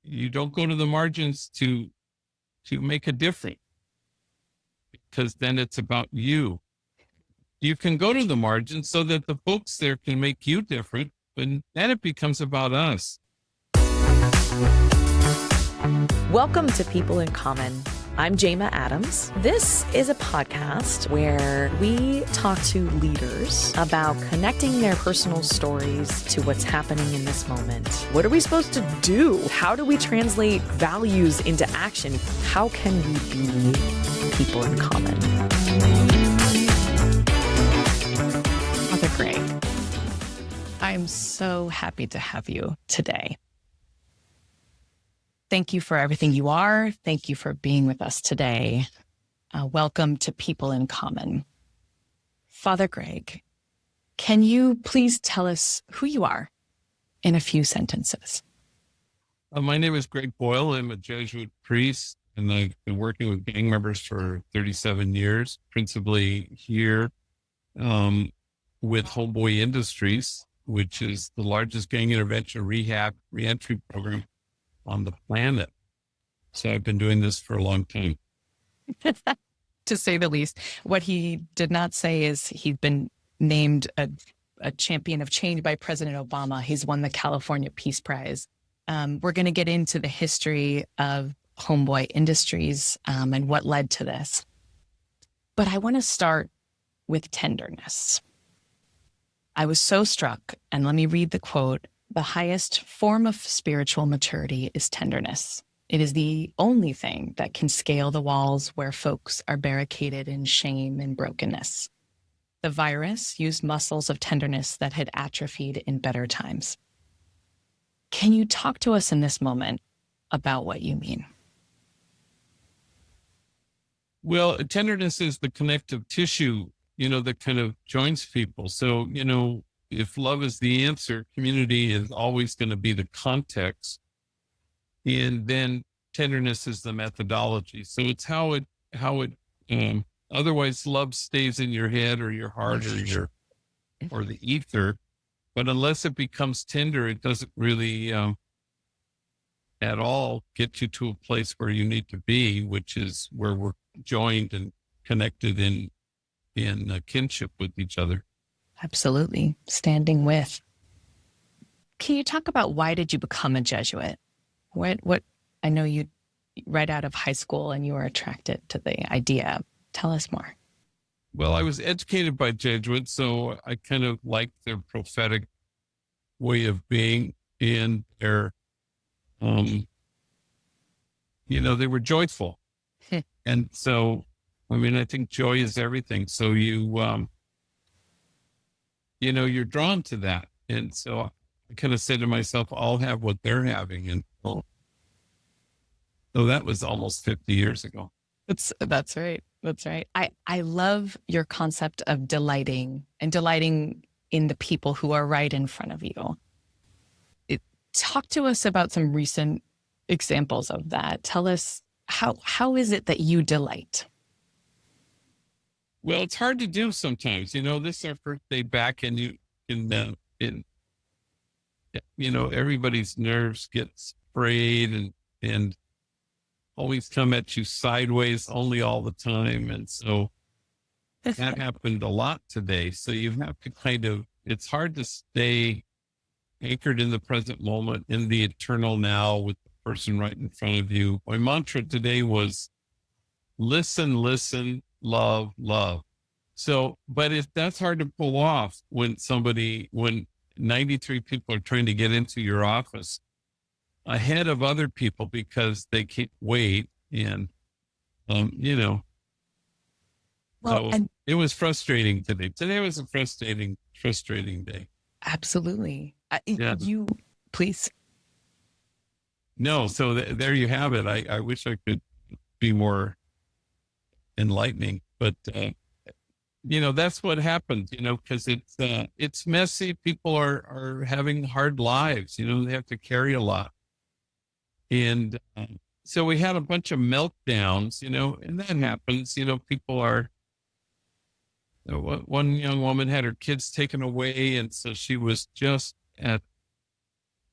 you don't go to the margins to make a difference, because then it's about you. You can go to the margins so that the folks there can make you different, but then it becomes about us. Welcome to People in Common. I'm Jama Adams. This is a podcast where we talk to leaders about connecting their personal stories to what's happening in this moment. What are we supposed to do? How do we translate values into action? How can we be people in common? Father Greg, I'm so happy to have you today. Thank you for everything you are. Thank you for being with us today. Welcome to People in Common. Father Greg, can you please tell us who you are in a few sentences? My name is Greg Boyle. I'm a Jesuit priest, and I've been working with gang members for 37 years, principally here with Boyle Industries, which is the largest gang intervention rehab reentry program on the planet. So I've been doing this for a long time. To say the least. What he did not say is he's been named a champion of change by President Obama. He's won the California Peace Prize. We're going to get into the history of Boyle Industries and what led to this. But I want to start with tenderness. I was so struck, and let me read the quote. The highest form of spiritual maturity is tenderness. It is the only thing that can scale the walls where folks are barricaded in shame and brokenness. The virus used muscles of tenderness that had atrophied in better times. Can you talk to us in this moment about what you mean? Well, tenderness is the connective tissue, that kind of joins people. So, if love is the answer, community is always going to be the context. And then tenderness is the methodology. So it's how it, otherwise love stays in your head or your heart or the ether. But unless it becomes tender, it doesn't really at all get you to a place where you need to be, which is where we're joined and connected in kinship with each other. Absolutely. Standing with. Can you talk about why did you become a Jesuit? What I know you right out of high school and you were attracted to the idea. Tell us more. Well, I was educated by Jesuits, so I kind of liked their prophetic way of being, and their, they were joyful. And so, I think joy is everything. So you're drawn to that. And so I kind of said to myself, I'll have what they're having. And so that was almost 50 years ago. That's right. That's right. I love your concept of delighting in the people who are right in front of you. Talk to us about some recent examples of that. Tell us how is it that you delight? Well, it's hard to do sometimes. This is our first day back, and everybody's nerves get sprayed and always come at you sideways only all the time. And so that happened a lot today. So you have to it's hard to stay anchored in the present moment, in the eternal now with the person right in front of you. My mantra today was listen, love, love. So, but if that's hard to pull off when 93 people are trying to get into your office ahead of other people because they can't wait. And, Well, so it was frustrating today. Today was a frustrating day. Absolutely. Yeah. You, please. No. So there you have it. I wish I could be more enlightening, but, that's what happens, because it's messy. People are having hard lives, they have to carry a lot. And so we had a bunch of meltdowns, and that happens, people are, one young woman had her kids taken away. And so she was just at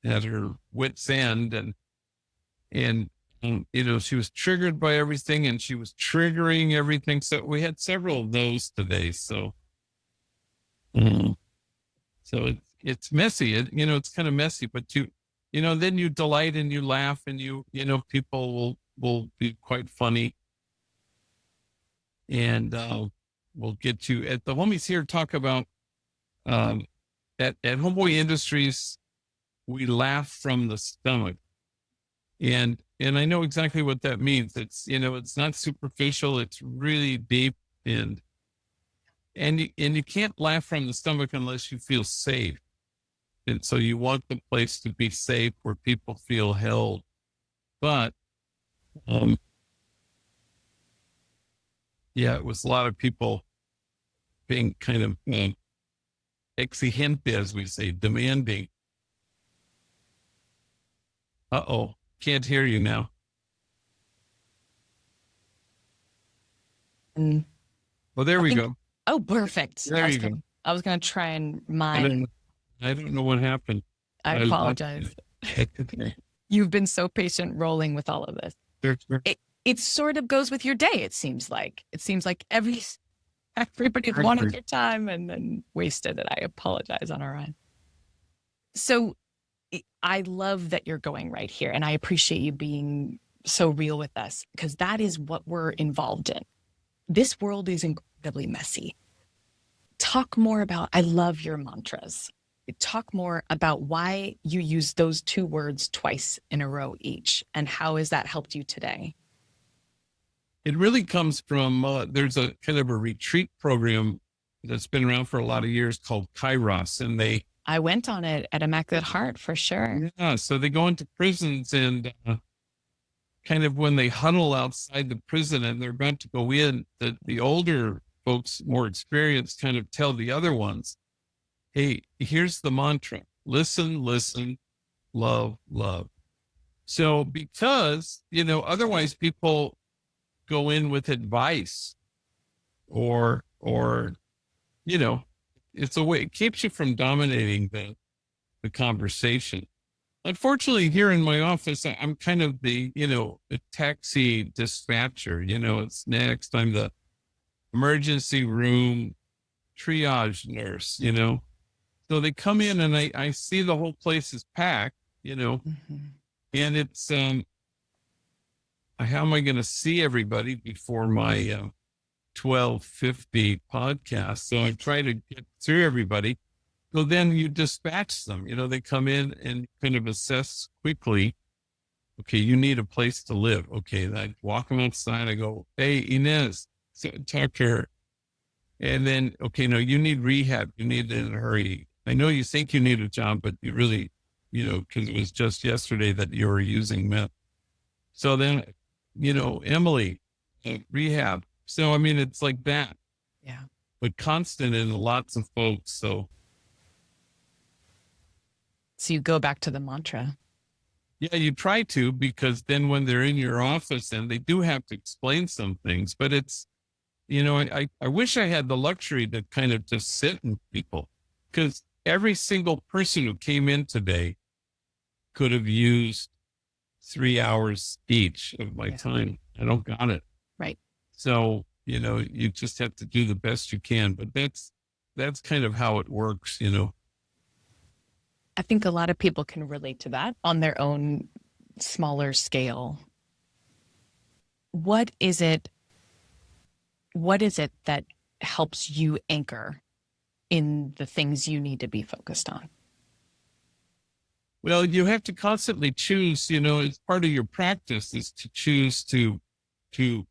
her wit's end. And and she was triggered by everything, and she was triggering everything. So we had several of those today. So, um, so it's messy. It's kind of messy, but then you delight and you laugh, and people will be quite funny, and we'll get you at the homies here talk about um, at Homeboy Industries. We laugh from the stomach. And I know exactly what that means. It's not superficial. It's really deep, and you can't laugh from the stomach unless you feel safe. And so you want the place to be safe where people feel held. But um, yeah, it was a lot of people being kind of exigente, as we say, demanding. Uh-oh, can't hear you now. And Well, there we go. oh, perfect. There you go. I was going to try and I mime. don't know what happened. I apologize. You've been so patient rolling with all of this. Sure. It sort of goes with your day, it seems like. It seems like everybody's wanted your time and then wasted it. I apologize on our end. So I love that you're going right here, and I appreciate you being so real with us, because that is what we're involved in. This world is incredibly messy. Talk more about, I love your mantras. Talk more about why you use those two words twice in a row each, and how has that helped you today? It really comes from, there's a kind of a retreat program that's been around for a lot of years called Kairos. And I went on it at Immaculate Heart for sure. Yeah. So they go into prisons, and kind of when they huddle outside the prison and they're about to go in, the older folks, more experienced, kind of tell the other ones, hey, here's the mantra: listen, listen, love, love. So because, otherwise people go in with advice or, it's a way, it keeps you from dominating the conversation. Unfortunately, here in my office, I'm kind of the taxi dispatcher. It's next. I'm the emergency room triage nurse, So they come in, and I see the whole place is packed, Mm-hmm. and it's, how am I going to see everybody before my 12:50 podcast? So I try to get through everybody. So then you dispatch them. They come in and kind of assess quickly. Okay, you need a place to live. Okay, I walk them outside. I go, hey, Inez, talk to her. And then, okay, no, you need rehab. You need it in a hurry. I know you think you need a job, but you really, because it was just yesterday that you were using meth. So then, Emily, rehab. So, I mean, it's like that. Yeah. But constant in lots of folks. So you go back to the mantra. yeah, you try to, because then when they're in your office, and they do have to explain some things, but it's, I wish I had the luxury to kind of just sit with people, because every single person who came in today could have used 3 hours each of my time. I don't got it. Right. So, you just have to do the best you can, but that's kind of how it works, I think a lot of people can relate to that on their own smaller scale. What is it that helps you anchor in the things you need to be focused on? Well, you have to constantly choose, it's part of your practice is to choose to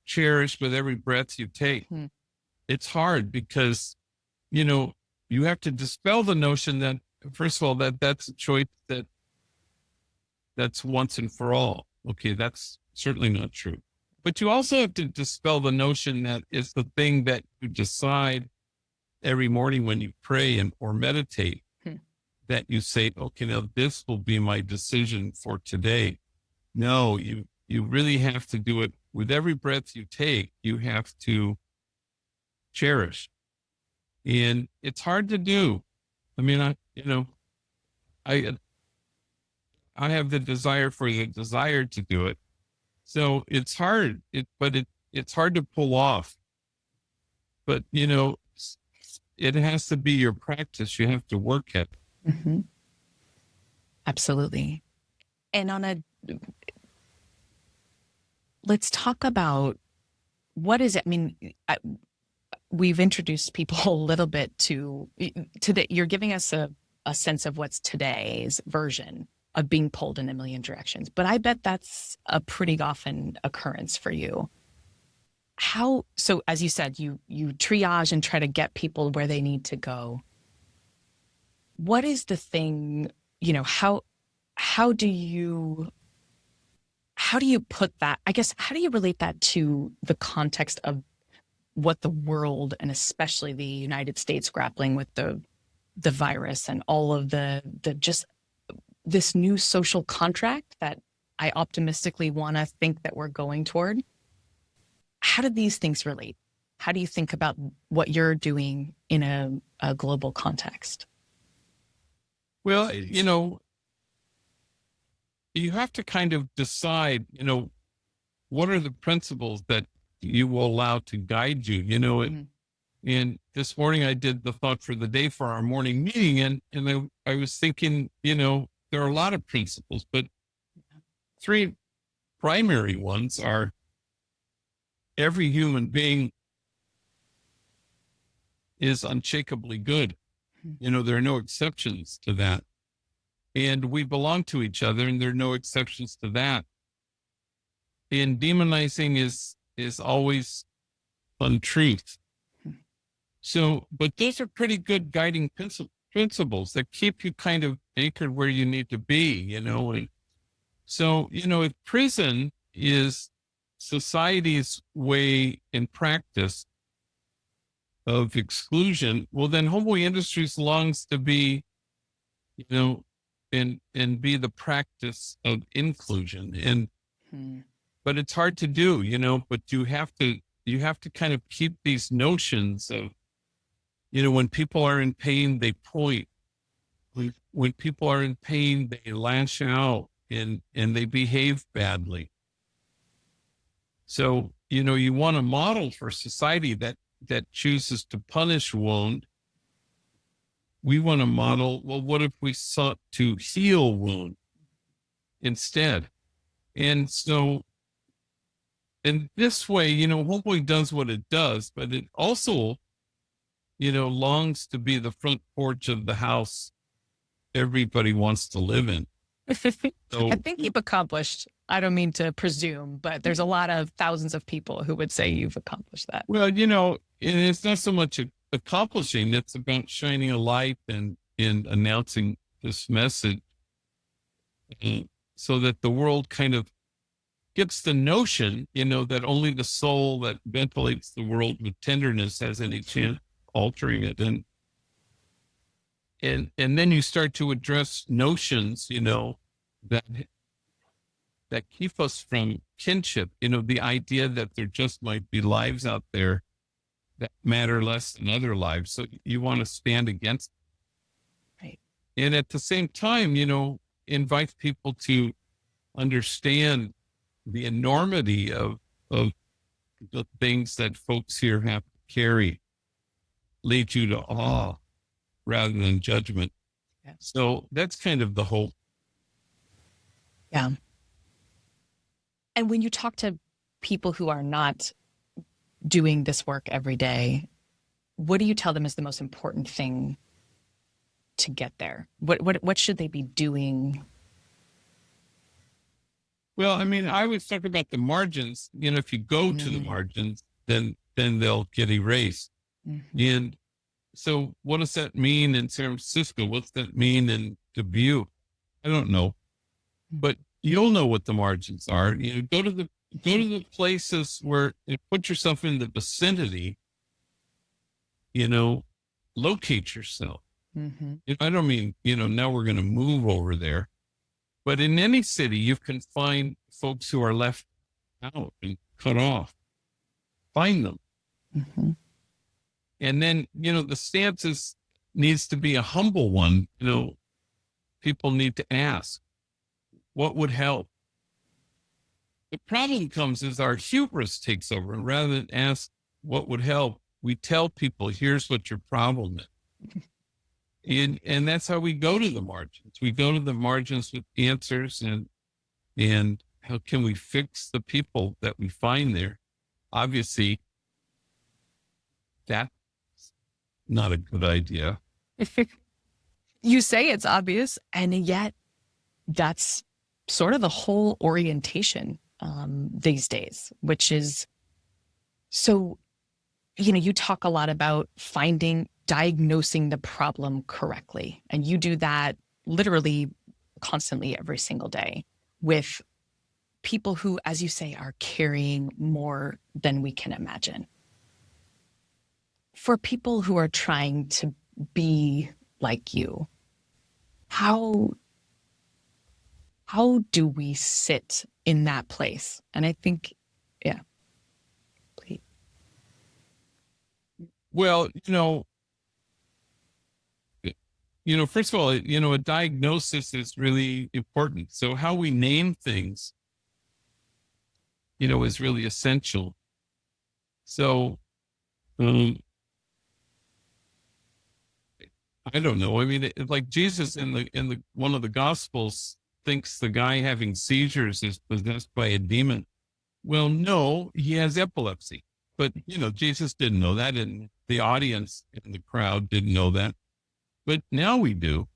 cherish with every breath you take. It's hard because, you have to dispel the notion that, first of all, that's a choice that's once and for all. Okay, that's certainly not true. But you also have to dispel the notion that it's the thing that you decide every morning when you pray or meditate, that you say, okay, now this will be my decision for today. No, you really have to do it with every breath you take. You have to cherish. And it's hard to do. I mean, I I have the desire for the desire to do it. So it's hard, it's hard to pull off. But, it has to be your practice. You have to work at it. Mm-hmm. Absolutely. And let's talk about what is it? I mean, we've introduced people a little bit to you're giving us a sense of what's today's version of being pulled in a million directions. But I bet that's a pretty often occurrence for you. So as you said, you triage and try to get people where they need to go. What is the thing, how do you put that, I guess, how do you relate that to the context of what the world and especially the United States grappling with the virus and all of the just this new social contract that I optimistically want to think that we're going toward? How do these things relate? How do you think about what you're doing in a global context? Well, you have to kind of decide, what are the principles that you will allow to guide you, Mm-hmm. and this morning I did the thought for the day for our morning meeting, and I was thinking, there are a lot of principles, but three primary ones are every human being is unshakably good. There are no exceptions to that. And we belong to each other, and there are no exceptions to that. And demonizing is always untruth. So, but those are pretty good guiding principles that keep you kind of anchored where you need to be, And so, if prison is society's way in practice of exclusion, well, then Homeboy Industries longs to be, and be the practice of inclusion. But it's hard to do, but you have to kind of keep these notions of, when people are in pain, they point. When people are in pain, they lash out and they behave badly. So, you want a model for society that chooses to punish wound. We want to model, well, what if we sought to heal wound instead? And so, in this way, Homeboy does what it does, but it also, longs to be the front porch of the house everybody wants to live in. So, I think you've accomplished, I don't mean to presume, but there's a lot of thousands of people who would say you've accomplished that. well, and it's not so much accomplishing, it's about shining a light and announcing this message, so that the world kind of gets the notion, that only the soul that ventilates the world with tenderness has any chance altering it. And then you start to address notions, that keep us from kinship, the idea that there just might be lives out there that matter less than other lives. So you want to stand against it. Right. And at the same time, invite people to understand the enormity of the things that folks here have to carry, lead you to awe rather than judgment. Yeah. So that's kind of the hope. Yeah. And when you talk to people who are not doing this work every day, what do you tell them is the most important thing to get there? What should they be doing? Well, I mean, I always talk about the margins. If you go to the margins, then they'll get erased. Mm-hmm. And so what does that mean in San Francisco? What's that mean in Dubuque? I don't know, but you'll know what the margins are. Go to the places where put yourself in the vicinity, locate yourself. Mm-hmm. I don't mean, now we're going to move over there, but in any city, you can find folks who are left out and cut off. Find them. Mm-hmm. And then, the needs to be a humble one. People need to ask, what would help? The problem comes as our hubris takes over, and rather than ask what would help, we tell people, here's what your problem is. And that's how we go to the margins. We go to the margins with answers, and how can we fix the people that we find there? Obviously, that's not a good idea. You say it's obvious, and yet that's sort of the whole orientation these days, which is so, you talk a lot about diagnosing the problem correctly. And you do that literally constantly every single day with people who, as you say, are carrying more than we can imagine. For people who are trying to be like you, how do we sit in that place? And I think, yeah, please. Well, first of all, a diagnosis is really important. So how we name things, is really essential. So, I don't know. I mean, like Jesus in the one of the Gospels thinks the guy having seizures is possessed by a demon. Well, no, he has epilepsy. But Jesus didn't know that, and the audience and the crowd didn't know that. But now we do.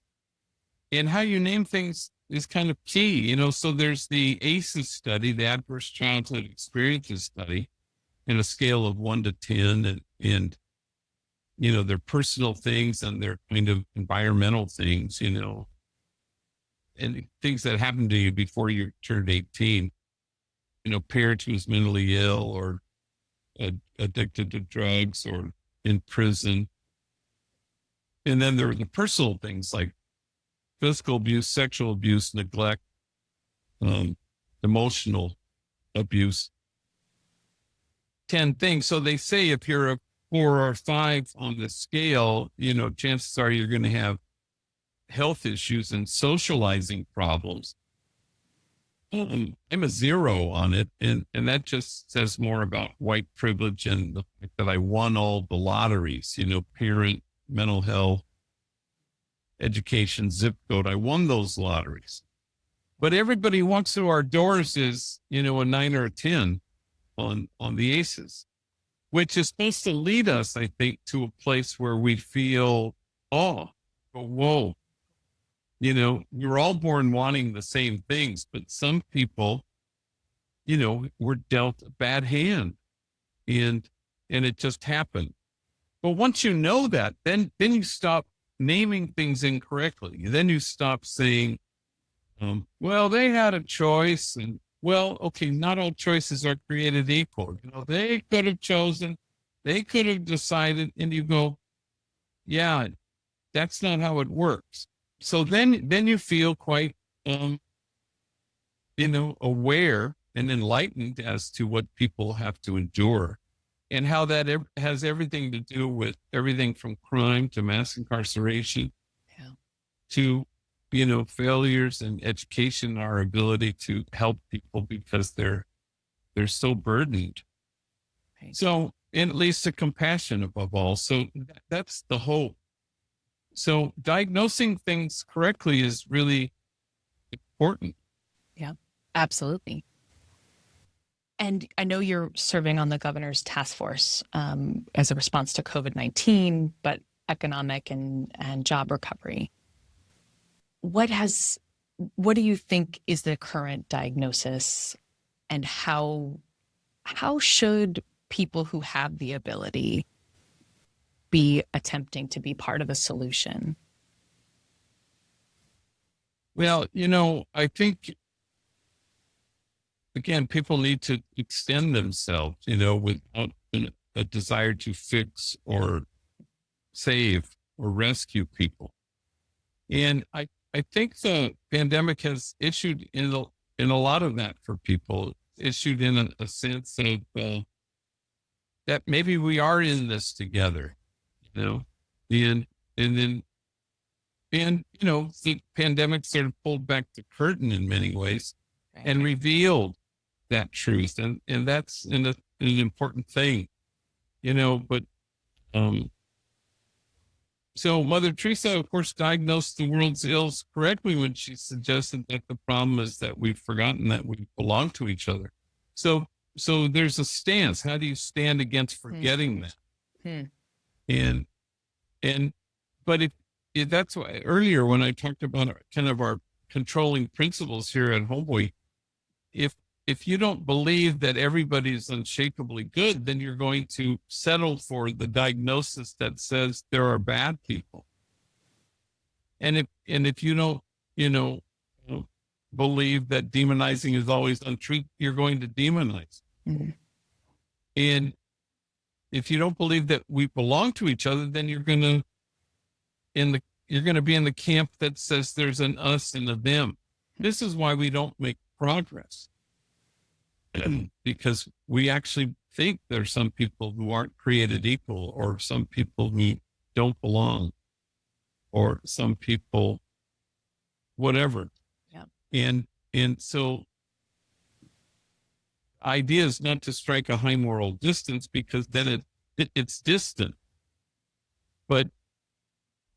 And how you name things is kind of key. So there's the ACEs study, the Adverse Childhood Experiences study, in a scale of 1 to 10, and their personal things and their kind of environmental things, and things that happened to you before you turned 18, parent who's mentally ill or addicted to drugs or in prison. And then there are the personal things like physical abuse, sexual abuse, neglect, emotional abuse. 10 things. So they say if you're a 4 or 5 on the scale, chances are you're going to have health issues and socializing problems. I'm a 0 on it. And that just says more about white privilege and the fact that I won all the lotteries, parent, mental health, education, zip code. I won those lotteries. But everybody who walks through our doors is, a 9 or a 10 on the ACEs, which is supposed to lead us, I think, to a place where we feel, whoa, we're all born wanting the same things, but some people, were dealt a bad hand, and it just happened. But once you know that, then you stop naming things incorrectly. Then you stop saying, well, they had a choice, and well, okay, not all choices are created equal. They could have chosen, they could have decided, and you go, yeah, that's not how it works. So then you feel quite, aware and enlightened as to what people have to endure, and how that has everything to do with everything from crime to mass incarceration, to failures in education, our ability to help people because they're so burdened. Right. So, and it leads to compassion above all. So that's the hope. So diagnosing things correctly is really important. Yeah, absolutely. And I know you're serving on the governor's task force as a response to COVID-19, but economic and job recovery. What do you think is the current diagnosis, and how should people who have the ability be attempting to be part of the solution? Well, I think, again, people need to extend themselves, without a desire to fix or save or rescue people. And I think the pandemic has issued in a lot of that for people, issued in a sense of that maybe we are in this together, and then and the pandemic sort of pulled back the curtain in many ways Right. and revealed that truth, and that's an important thing, but um so Mother Teresa, of course, diagnosed the world's ills correctly when she suggested that the problem is that we've forgotten that we belong to each other. So, so there's a stance. How do you stand against forgetting that? Hmm. And and but if that's why earlier when I talked about kind of our controlling principles here at Homeboy, if if you don't believe that everybody is unshakably good, then you're going to settle for the diagnosis that says there are bad people. And if you don't, you know, uh, believe that demonizing is always untrue, you're going to demonize. Mhm. And if you don't believe that we belong to each other, then you're going to be in the camp that says there's an us and a them. This is why we don't make progress. Because we actually think there's some people who aren't created equal, or some people who don't belong, or some people whatever. Yeah. And so idea is not to strike a high moral distance, because then it's distant. But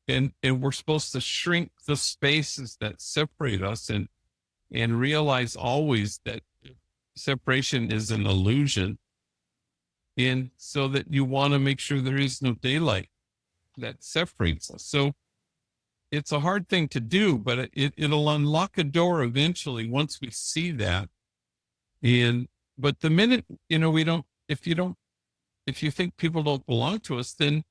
and we're supposed to shrink the spaces that separate us, and realize always that separation is an illusion. And so that you want to make sure there is no daylight that separates us. So it's a hard thing to do, but it'll unlock a door eventually once we see that. And but the minute we don't, if you think people don't belong to us, then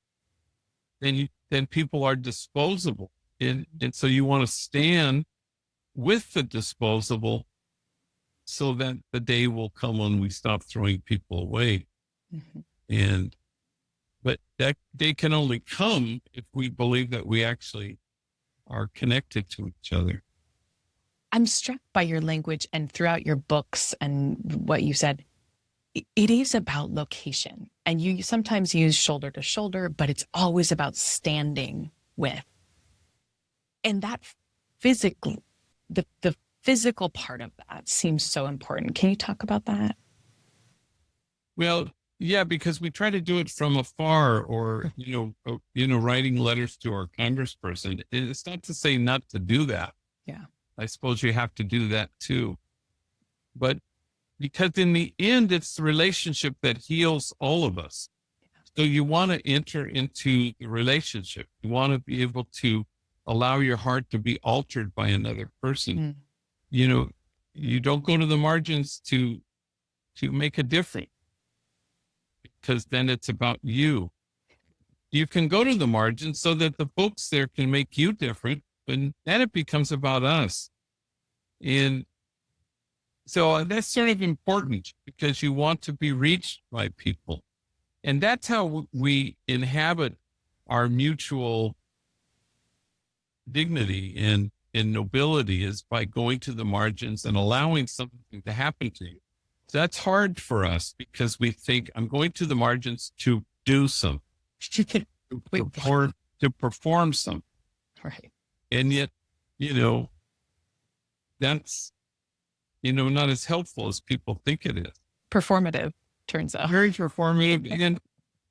people are disposable, and so you want to stand with the disposable, so that the day will come when we stop throwing people away. Mhm. And but that day can only come if we believe that we actually are connected to each other. I'm struck by your language and throughout your books and what you said. It is about location, and you sometimes use shoulder to shoulder, but it's always about standing with. And that physical, the physical part of that seems so important. Can you talk about that? Well, yeah, because we try to do it from afar, or writing letters to our congressperson. It's not to say not to do that. Yeah. I suppose you have to do that too. But because in the end, it's the relationship that heals all of us. So you want to enter into the relationship. You want to be able to allow your heart to be altered by another person. Mm. You don't go to the margins to make a difference, because then it's about you. You can go to the margins so that the folks there can make you different, but then it becomes about us. And so that's sort of important, because you want to be reached by people. And that's how we inhabit our mutual dignity and nobility, is by going to the margins and allowing something to happen to you. So that's hard for us, because we think I'm going to the margins to do something, to perform something. Right. And yet, that's, not as helpful as people think it is. Performative, turns out. Very performative. And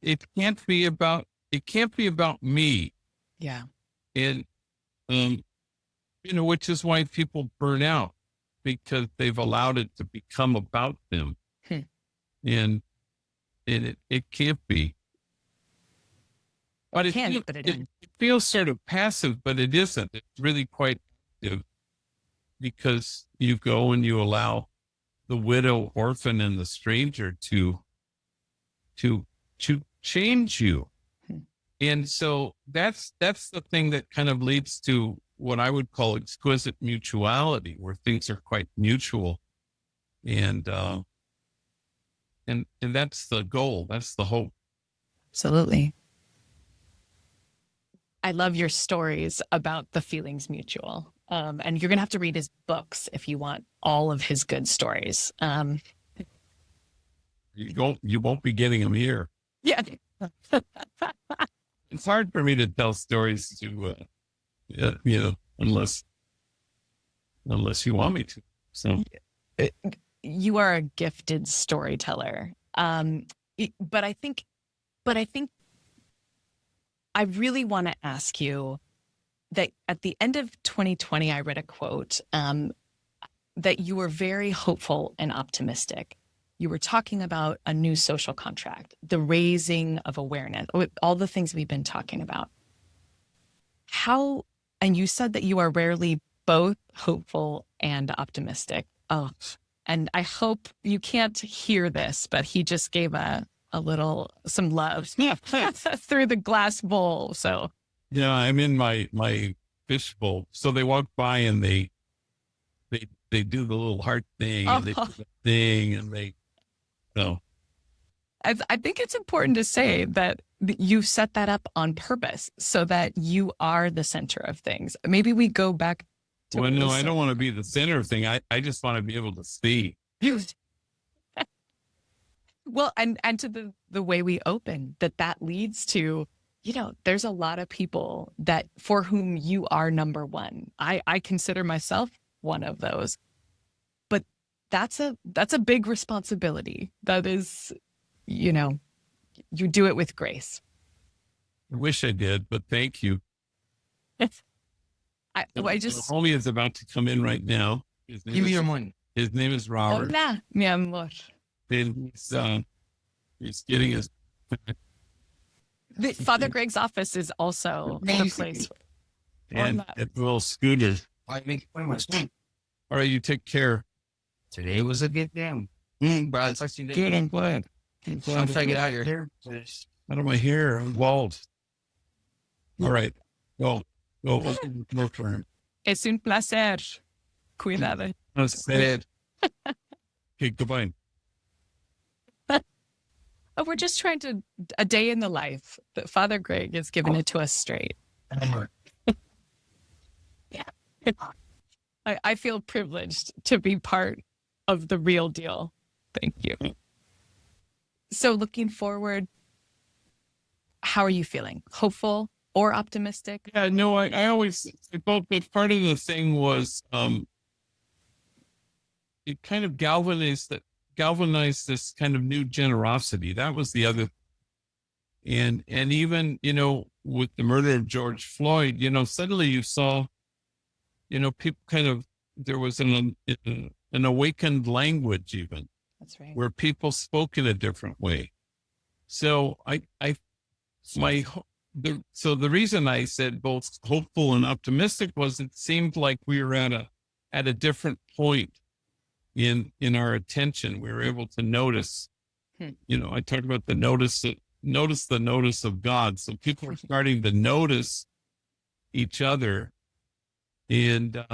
it can't be about me. Yeah. And, which is why people burn out, because they've allowed it to become about them. And it can't be. But it feels sort of passive, but it isn't. It's really quite active, because you go and you allow the widow, orphan, and the stranger to change you. And so that's the thing that kind of leads to what I would call exquisite mutuality, where things are quite mutual. And that's the goal. That's the hope. Absolutely. I love your stories about the feelings mutual. And you're going to have to read his books if you want all of his good stories. You won't be getting them here. Yeah. It's hard for me to tell stories to unless you want me to. So You are a gifted storyteller. But I think I really want to ask you that at the end of 2020, I read a quote that you were very hopeful and optimistic. You were talking about a new social contract, the raising of awareness, all the things we've been talking about. And you said that you are rarely both hopeful and optimistic. Oh, and I hope you can't hear this, but he just gave some love through the glass bowl. So yeah, I'm in my fish bowl. So they walk by and they do the little heart thing and they do the thing and so. I think it's important to say that you set that up on purpose so that you are the center of things. Maybe we go back to. Well, no, I don't want to be the center of thing. I just want to be able to see. Well, and to the way we open, that leads to, there's a lot of people that for whom you are number one. I consider myself one of those. But that's a big responsibility. That is, you do it with grace. I wish I did, but thank you. My homie is about to come in right now. Give me your money. His name is Robert. Hola, mi amor. And he's getting his. Father Greg's office is also the place. And at the little scooter. I make my son. All right, you take care. Today was a good day. But I'll talk to you later. Good, I'm glad. I'm trying to get out of your hair. Out of my hair, I'm bald. All right, go open the door for him. Es un placer. Cuidado. Okay, goodbye. Oh, we're just trying a day in the life. But Father Greg has given it to us straight. Yeah. I feel privileged to be part of the real deal. Thank you. So looking forward, how are you feeling? Hopeful or optimistic? Yeah, no, I always both, but part of the thing was it kind of galvanized this kind of new generosity. That was the other, and even with the murder of George Floyd, suddenly you saw, people kind of, there was an awakened language even. That's right. Where people spoke in a different way. So the reason I said both hopeful and optimistic was it seemed like we were at a different point in our attention. We were able to notice, I talked about the notice of God. So people are starting to notice each other. And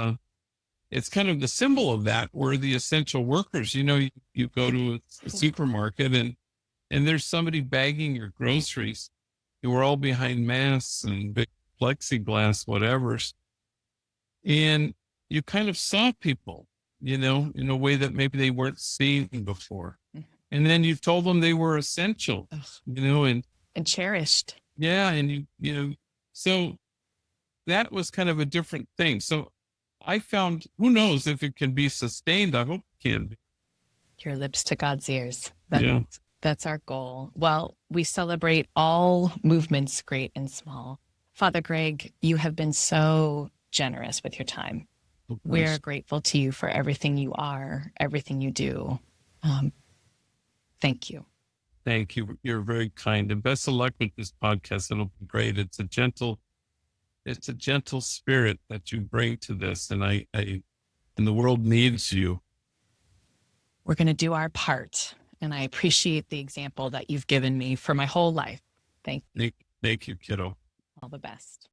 it's kind of the symbol of that. We're the essential workers. You go to a supermarket and there's somebody bagging your groceries. We're all behind masks and big plexiglass, whatever's. And you kind of saw people, in a way that maybe they weren't seen before. And then you told them they were essential, and cherished. Yeah. And so that was kind of a different thing. So I found, who knows if it can be sustained? I hope it can be. Your lips to God's ears. Yeah. That's our goal. Well, we celebrate all movements, great and small. Father Greg, you have been so generous with your time. We're grateful to you for everything you are, everything you do. Thank you. Thank you. You're very kind. And best of luck with this podcast. It'll be great. It's a gentle spirit that you bring to this. And and the world needs you. We're going to do our part. And I appreciate the example that you've given me for my whole life. Thank you. Thank you, kiddo. All the best.